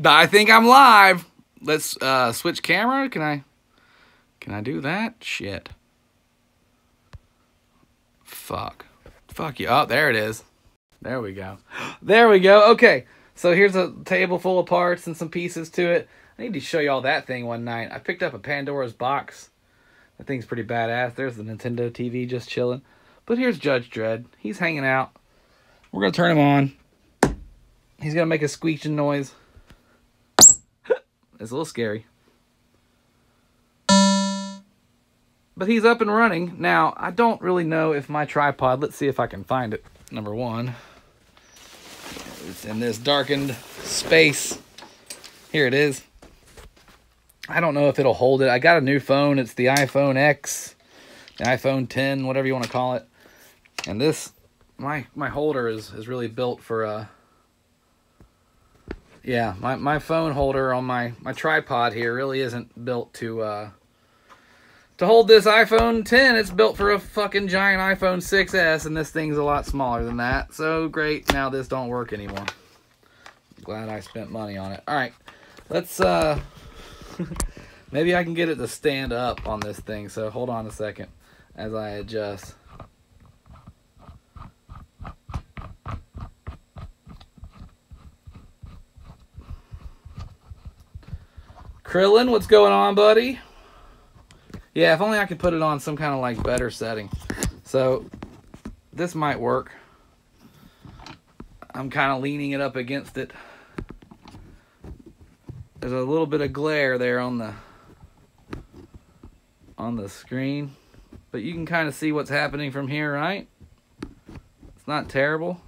I think I'm live. Let's switch camera. Can I do that? Shit. Fuck you. Oh, there it is. There we go. There we go. Okay. So here's a table full of parts and some pieces to it. I need to show you all that thing one night. I picked up a Pandora's box. That thing's pretty badass. There's the Nintendo TV just chilling. But here's Judge Dredd. He's hanging out. We're going to turn him on. He's going to make a squeaking noise. It's a little scary. But he's up and running. Now, I don't really know if my tripod... Let's see if I can find it. Number one. It's in this darkened space. Here it is. I don't know if it'll hold it. I got a new phone. It's the iPhone X. The iPhone 10, whatever you want to call it. And this... My holder is really built for... Yeah, my phone holder on my tripod here really isn't built to hold this iPhone 10. It's built for a fucking giant iPhone 6S, and this thing's a lot smaller than that. So great, now this don't work anymore. Glad I spent money on it. All right, let's maybe I can get it to stand up on this thing. So hold on a second as I adjust. Krillin, what's going on, buddy? Yeah, if only I could put it on some kind of like better setting. So this might work. I'm kind of leaning it up against it. There's a little bit of glare there on the screen, but you can kind of see what's happening from here, right? It's not terrible.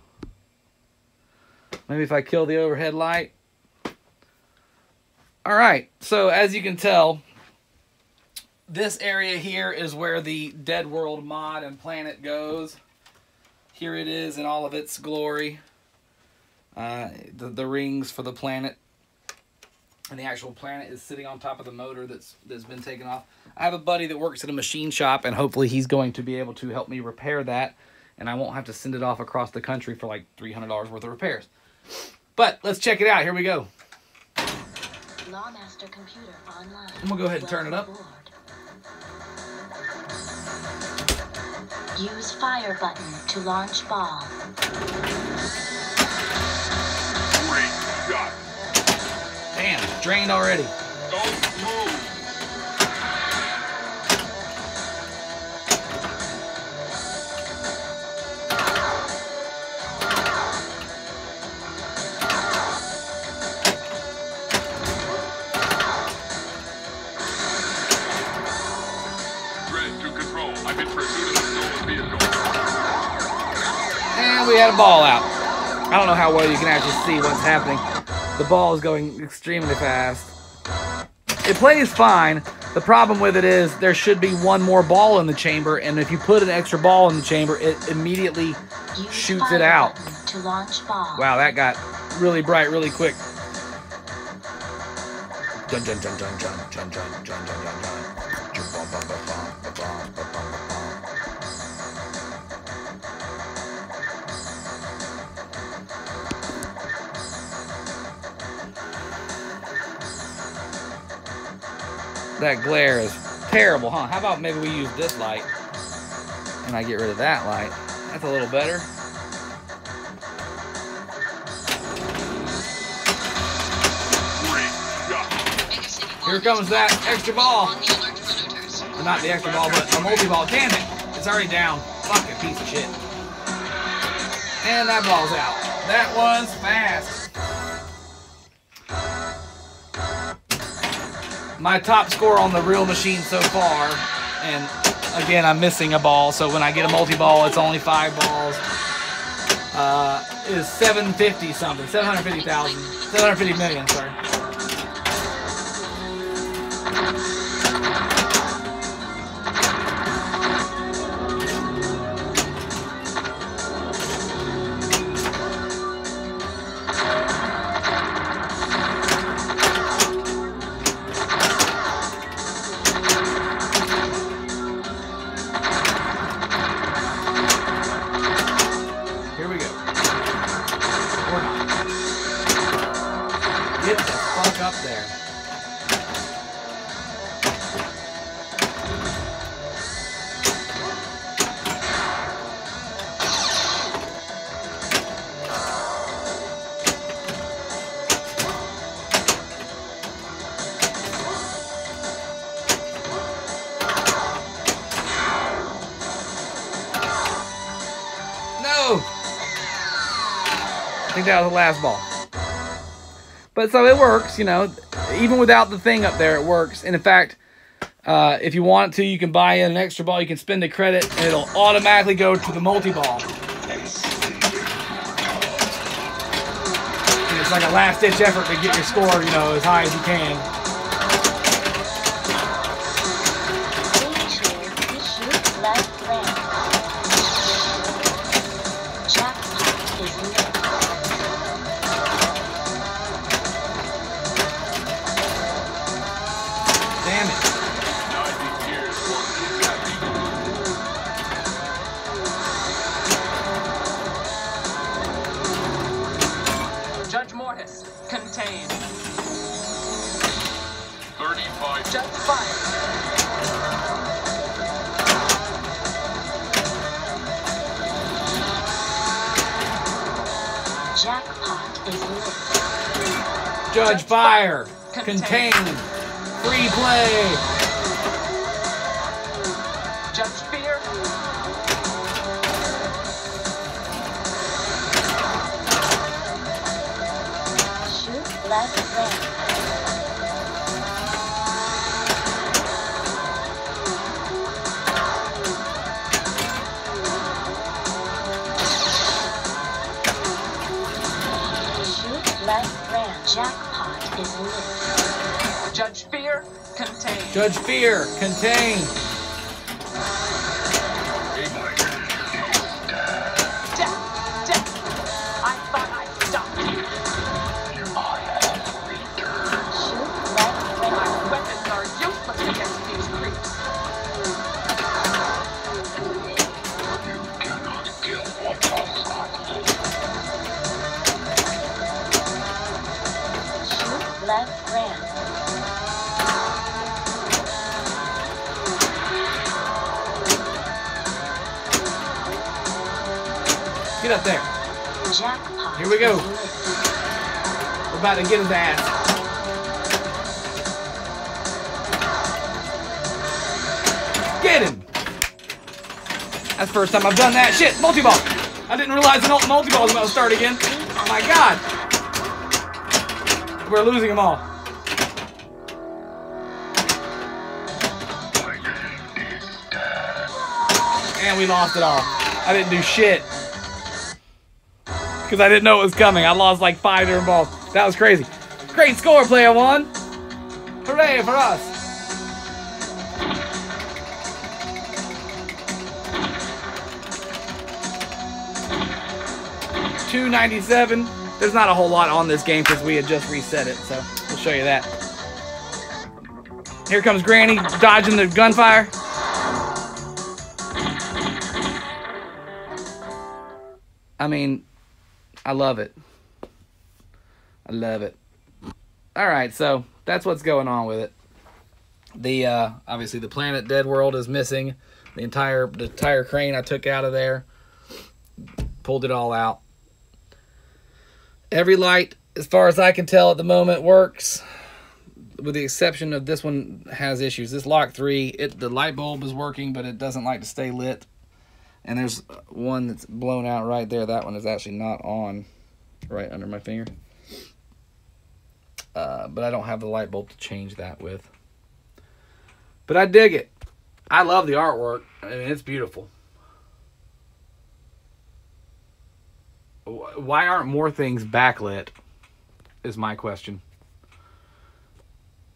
Maybe if I kill the overhead light. Alright, so as you can tell, this area here is where the Deadworld mod and planet goes. Here it is in all of its glory. The rings for the planet. And the actual planet is sitting on top of the motor that's been taken off. I have a buddy that works at a machine shop, and hopefully he's going to be able to help me repair that. And I won't have to send it off across the country for like $300 worth of repairs. But let's check it out. Here we go. Lawmaster computer online. I'm gonna go ahead and turn it up. Use fire button to launch ball. Great shot. Damn, it's drained already. Don't move. And we had a ball out. I don't know how well you can actually see what's happening. The ball is going extremely fast. It plays fine. The problem with it is there should be one more ball in the chamber, and if you put an extra ball in the chamber, it immediately shoots it out. To launch ball. Wow, that got really bright really quick. Dun dun dun dun dun dun dun dun dun dun dun. That glare is terrible, huh? How about maybe we use this light and I get rid of that light? That's a little better. Here comes that extra ball. Well, not the extra ball, but a multi-ball. Damn it! It's already down. Fucking piece of shit. And that ball's out. That was fast. My top score on the real machine so far, and again, I'm missing a ball, so when I get a multi-ball, it's only 5 balls, is 750 something, 750,000, 750 million, sorry. Get fuck up there. I think that was the last ball. But so it works, you know. Even without the thing up there, it works. And in fact, if you want to, you can buy in an extra ball. You can spend a credit, and it'll automatically go to the multi-ball. And it's like a last-ditch effort to get your score, you know, as high as you can. Contain. 35. Judge fire. Jackpot is lit. Judge fire. Contain. Free play. Judge fear. Left ramp. Shoot left ramp. Jackpot is lit. Judge fear. Contain. Judge fear. Contain. Death. Death. I thought I stopped you. My weapons are useless against these creeps. You cannot kill what does not live. Shoot left ramp. Get up there. Jackpot. Here we go. is lit. We're about to get his ass. Get him! That's the first time I've done that. Shit, multi-ball. I didn't realize the multi-ball was about to start again. Oh my god. We're losing them all. And we lost it all. I didn't do shit. Because I didn't know it was coming. I lost like 5 different balls. That was crazy. Great score, player one. Hooray for us. $297. There's not a whole lot on this game because we had just reset it, so we'll show you that. Here comes Granny dodging the gunfire. I mean, I love it. I love it. All right, so that's what's going on with it. The obviously the Planet Deadworld is missing. The entire crane I took out of there. Pulled it all out. Every light, as far as I can tell at the moment, works. With the exception of this one has issues. This lock 3, the light bulb is working, but it doesn't like to stay lit. And there's one that's blown out right there. That one is actually not on, right under my finger. But I don't have the light bulb to change that with. But I dig it. I love the artwork. I mean, it's beautiful. Why aren't more things backlit is my question.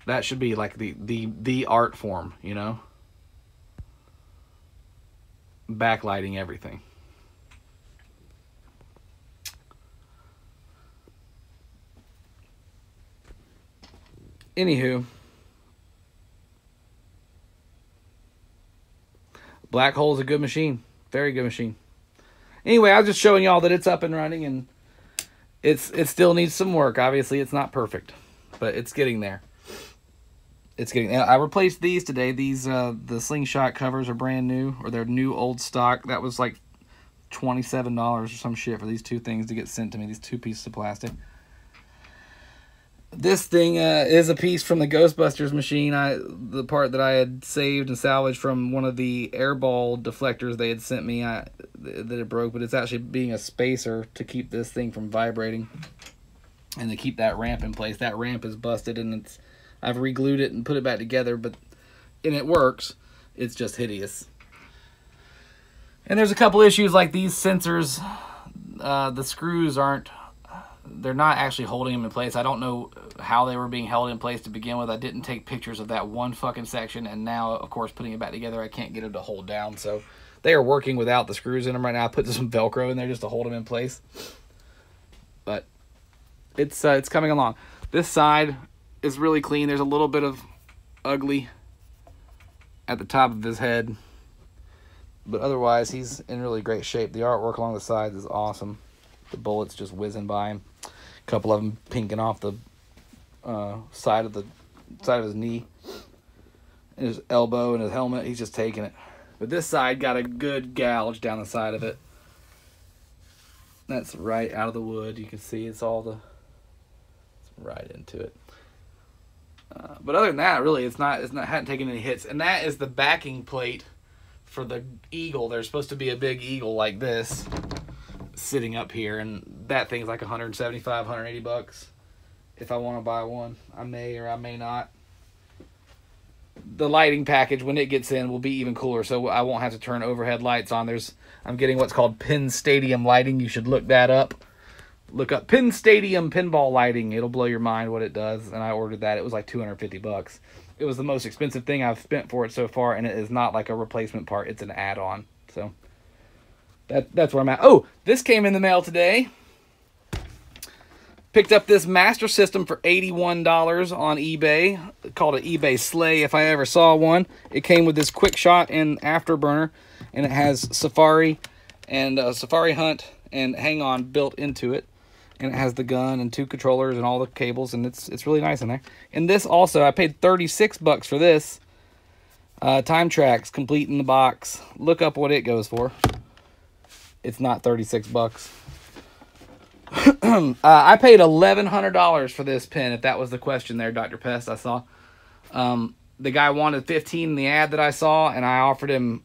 That should be like the art form, you know? Backlighting everything. Anywho, Black Hole's a good machine. Very good machine. Anyway, I was just showing y'all that it's up and running, and it still needs some work. Obviously, it's not perfect. but it's getting there. It's getting. I replaced these today. These the slingshot covers are brand new, or they're new old stock. That was like $27 or some shit for these two things to get sent to me. These two pieces of plastic. This thing is a piece from the Ghostbusters machine. The part that I had saved and salvaged from one of the airball deflectors they had sent me that it broke, but it's actually being a spacer to keep this thing from vibrating and to keep that ramp in place. That ramp is busted, and I've re-glued it and put it back together, and it works. It's just hideous. And there's a couple issues like these sensors. The screws they're not actually holding them in place. I don't know how they were being held in place to begin with. I didn't take pictures of that one fucking section, and now, of course, putting it back together, I can't get them to hold down. So they are working without the screws in them right now. I put some Velcro in there just to hold them in place. But it's coming along. This side is really clean. There's a little bit of ugly at the top of his head, but otherwise he's in really great shape. The artwork along the sides is awesome. The bullets just whizzing by him. A couple of them pinking off the side of his knee, and his elbow, and his helmet. He's just taking it. But this side got a good gouge down the side of it. That's right out of the wood. You can see it's right into it. But other than that, really, it's not hadn't taken any hits. And that is the backing plate for the eagle. There's supposed to be a big eagle like this sitting up here, and that thing's like $175, $180. If I want to buy one, I may or I may not. The lighting package, when it gets in, will be even cooler, so I won't have to turn overhead lights on. I'm getting what's called Pin Stadium lighting. You should look that up. Look up Pin Stadium pinball lighting. It'll blow your mind what it does. And I ordered that. It was like $250. It was the most expensive thing I've spent for it so far, and it is not like a replacement part. It's an add-on. So that's where I'm at. Oh, this came in the mail today. Picked up this Master System for $81 on eBay. Called it eBay Slay if I ever saw one. It came with this Quick Shot and Afterburner, and it has Safari and Safari Hunt and Hang On built into it. And it has the gun and two controllers and all the cables, and it's really nice in there. And this also, I paid $36 for this. Time Tracks, complete in the box. Look up what it goes for. It's not $36. I paid $1,100 for this pen, if that was the question there, Dr. Pest, I saw. The guy wanted 15 in the ad that I saw, and I offered him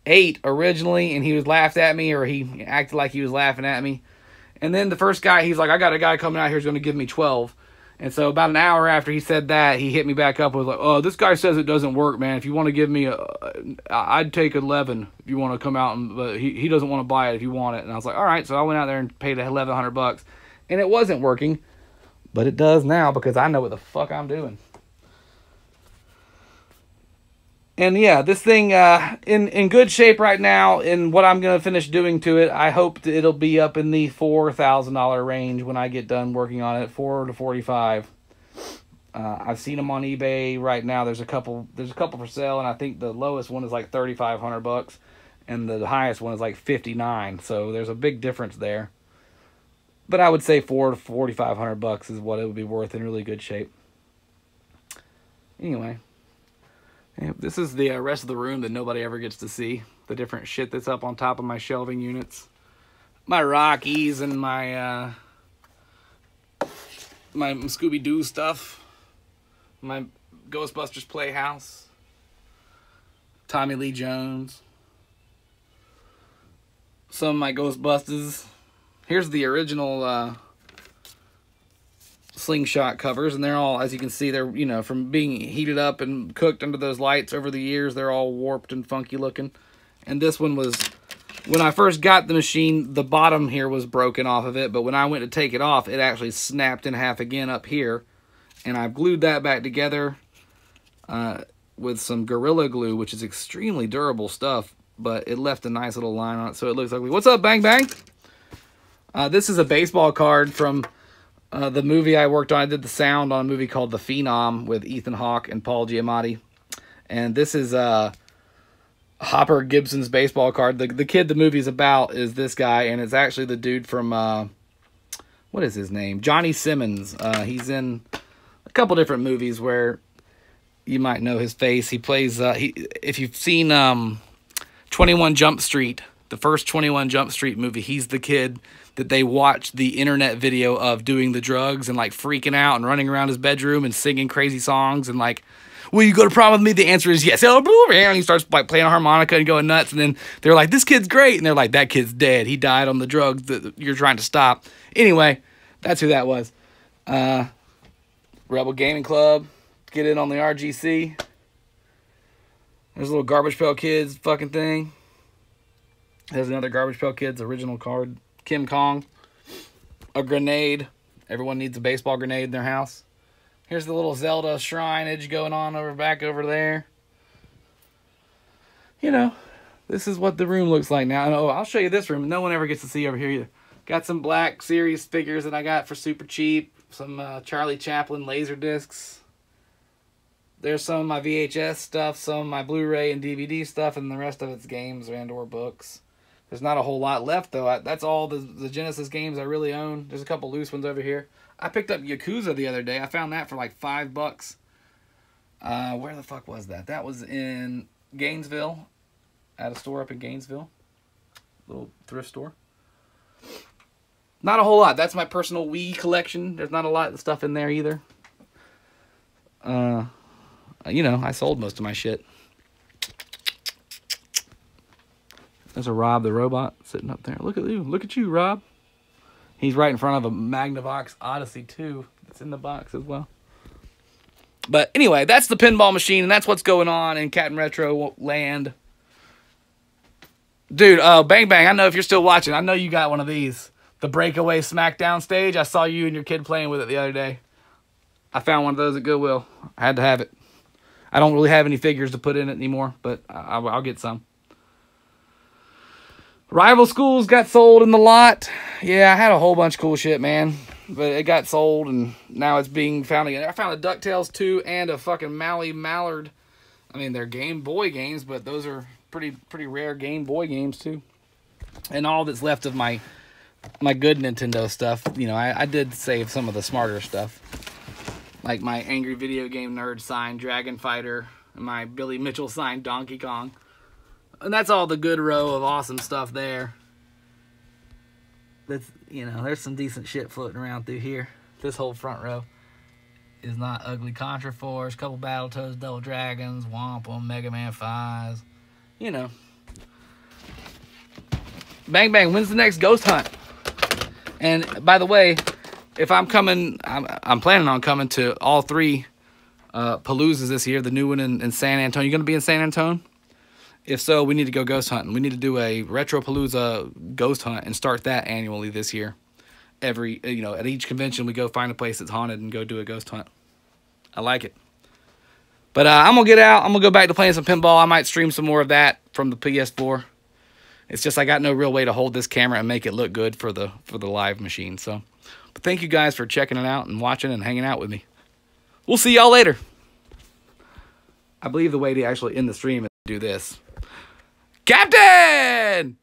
8 originally, and he was laughed at me, or he acted like he was laughing at me. And then the first guy, he's like, I got a guy coming out here who's going to give me 12. And so about an hour after he said that, he hit me back up and was like, oh, this guy says it doesn't work, man. If you want to give me I'd take 11 if you want to come out, but he doesn't want to buy it if you want it. And I was like, all right. So I went out there and paid $1,100, and it wasn't working, but it does now because I know what the fuck I'm doing. And yeah, this thing in good shape right now. And what I'm going to finish doing to it, I hope it'll be up in the $4,000 range when I get done working on it, $4,000 to $4,500. I've seen them on eBay right now. There's a couple for sale, and I think the lowest one is like $3,500, and the highest one is like $59,000. So there's a big difference there. But I would say $4,000 to $4,500 is what it would be worth in really good shape. Anyway. This is the rest of the room that nobody ever gets to see. The different shit that's up on top of my shelving units. My Rockies and my my Scooby-Doo stuff. My Ghostbusters Playhouse. Tommy Lee Jones. Some of my Ghostbusters. Here's the original slingshot covers, and they're all, as you can see, they're, you know, from being heated up and cooked under those lights over the years, they're all warped and funky looking. And this one was, when I first got the machine, the bottom here was broken off of it, but when I went to take it off, it actually snapped in half again up here, and I've glued that back together with some Gorilla Glue, which is extremely durable stuff, but it left a nice little line on it, so it looks ugly. What's up, Bang Bang? This is a baseball card from the movie I worked on. I did the sound on a movie called The Phenom with Ethan Hawke and Paul Giamatti. And this is Hopper Gibson's baseball card. The kid the movie's about is this guy, and it's actually the dude from, what is his name? Johnny Simmons. He's in a couple different movies where you might know his face. He plays, if you've seen 21 Jump Street, the first 21 Jump Street movie, he's the kid that they watched the internet video of doing the drugs and like freaking out and running around his bedroom and singing crazy songs and like, will you go to prom with me? The answer is yes. And he starts like playing a harmonica and going nuts. And then they're like, this kid's great. And they're like, that kid's dead. He died on the drugs that you're trying to stop. Anyway, that's who that was. Rebel Gaming Club. Get in on the RGC. There's a little Garbage Pail Kids fucking thing. There's another Garbage Pail Kids original card. Kim Kong. A grenade. Everyone needs a baseball grenade in their house. Here's the little Zelda shrineage going on back over there. You know, this is what the room looks like now. And oh, I'll show you this room. No one ever gets to see over here either. Got some Black Series figures that I got for super cheap. Some Charlie Chaplin laser discs. There's some of my VHS stuff, some of my Blu-ray and DVD stuff, and the rest of it's games and or books. There's not a whole lot left, though. That's all the Genesis games I really own. There's a couple loose ones over here. I picked up Yakuza the other day. I found that for like $5. Where the fuck was that? That was in Gainesville. At a store up in Gainesville. Little thrift store. Not a whole lot. That's my personal Wii collection. There's not a lot of stuff in there either. You know, I sold most of my shit. There's a Rob the Robot sitting up there. Look at you. Look at you, Rob. He's right in front of a Magnavox Odyssey 2. It's in the box as well. But anyway, that's the pinball machine, and that's what's going on in Captain Retro land. Dude, Bang Bang, I know if you're still watching, I know you got one of these. The Breakaway Smackdown stage. I saw you and your kid playing with it the other day. I found one of those at Goodwill. I had to have it. I don't really have any figures to put in it anymore, but I'll get some. Rival Schools got sold in the lot. Yeah, I had a whole bunch of cool shit, man. But it got sold, and now it's being found again. I found a DuckTales 2 and a fucking Mally Mallard. I mean, they're Game Boy games, but those are pretty rare Game Boy games, too. And all that's left of my good Nintendo stuff, you know, I did save some of the smarter stuff. Like my Angry Video Game Nerd signed Dragon Fighter, and my Billy Mitchell signed Donkey Kong. And that's all the good row of awesome stuff there. That's, you know, there's some decent shit floating around through here. This whole front row is not ugly. Contra Force, couple Battletoads, Double Dragons, Wampum, Mega Man 5s. You know. Bang Bang, when's the next Ghost Hunt? And by the way, if I'm coming, I'm planning on coming to all three Paloozas this year. The new one in San Antonio. You going to be in San Antonio? If so, we need to go ghost hunting. We need to do a Retro Palooza ghost hunt and start that annually this year. Every, you know, at each convention we go find a place that's haunted and go do a ghost hunt. I like it. But I'm going to get out. I'm going to go back to playing some pinball. I might stream some more of that from the PS4. It's just I got no real way to hold this camera and make it look good for the live machine. So, but thank you guys for checking it out and watching and hanging out with me. We'll see y'all later. I believe the way to actually end the stream is to do this. Captain!